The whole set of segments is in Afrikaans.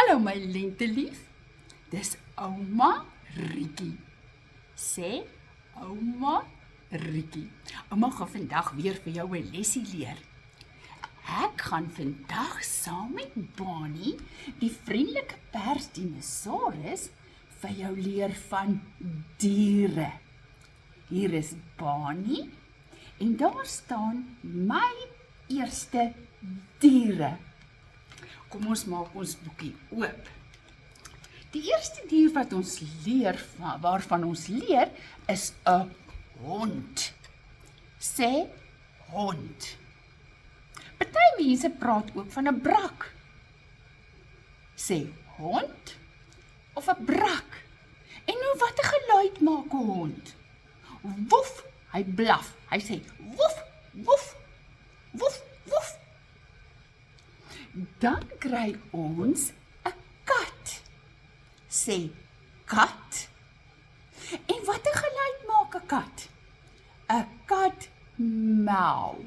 Hallo my lentelief, dis ouma Riekie. Sê, ouma Riekie. Ouma gaan vandag weer vir jou 'n lesie leer. Ek gaan vandag saam met Bonnie, die vriendelike persdinosaurus, vir jou leer van diere. Hier is Bonnie en daar staan my eerste diere. Kom ons maak ons boekie oop. Die eerste dier wat ons leer, waarvan ons leer, is 'n hond. Sê hond. Party mense praat ook van 'n brak. Sê hond of 'n brak. En nou watter geluid maak 'n hond? Woef, hy blaf. Hy sê woef, woef, woef, woef. Dan kry ons 'n kat. Sê kat. En watter geluid maak 'n kat? 'n kat miau.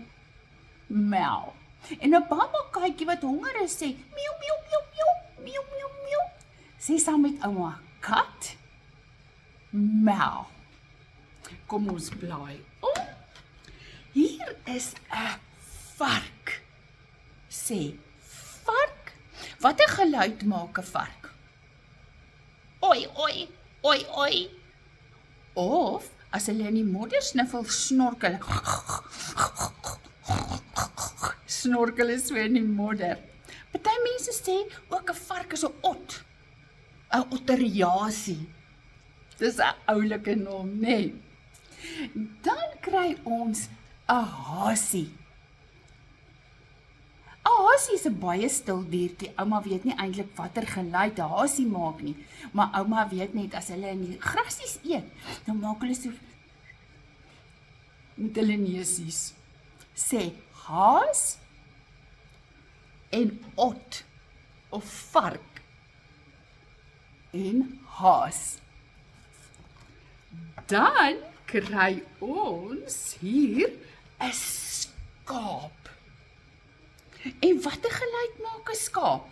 Miau. En 'n babakatjie wat honger is sê miau miau miau miau miau miau miau. Sê saam met ouma, kat miau. Kom ons blaai om. Hier is 'n vark. Sê vark. Watter geluid maak 'n vark? Oi oi oi oi. Of as hulle in die modder sniffel, snorkel. Snorkel is so in die modder. Party mense sê ook 'n vark is 'n ot. 'n otteriasie. Dis 'n oulike naam, nee. Dan kry ons 'n hasie. 'n Hasie is 'n baie stil diertjie. Ouma weet nie eintlik watter geluid 'n hasie maak nie, maar ouma weet net as hulle in die grasies eet, dan maak hulle so met hulle neusies. Sê haas en ot of vark en haas. Dan kry ons hier 'n skaap. En watter geluid maak 'n skaap?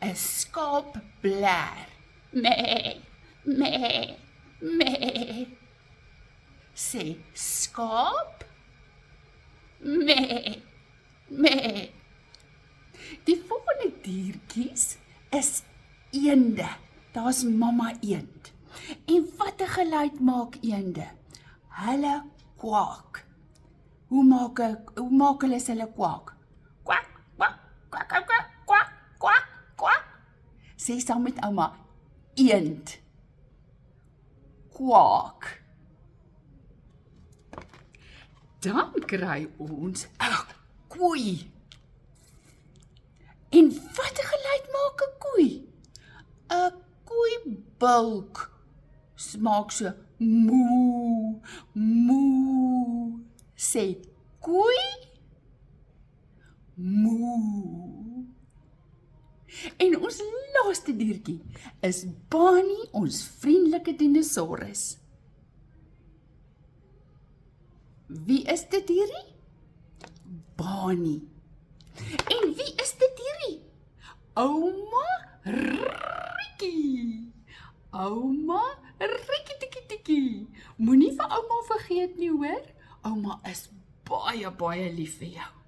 'n Skaap blaar. Mee, mee, mee. Sê skaap, mee, mee. Die volgende diertjies is eende. Daar's mamma eend. En watter geluid maak eende? Hulle kwak. Hoe maak hulle hulle kwak? Kwak, kwak, kwak, kwak, kwak, kwak, kwak. Sê saam met ouma, eend. Kwak. Dan kry ons 'n koei. En watter geluid maak 'n koei? 'n Koei bulk. Smaak so moe, moe. Sê koei, moe. En ons laaste diertjie is Bonnie, ons vriendelike dinosaurus. Wie is dit hierdie? Bonnie. En wie is dit hierdie? Ouma Riekie. Ouma Riekie tikkie tikkie. Moenie vir ouma vergeet nie, hoor? Ouma is baie lief vir jou.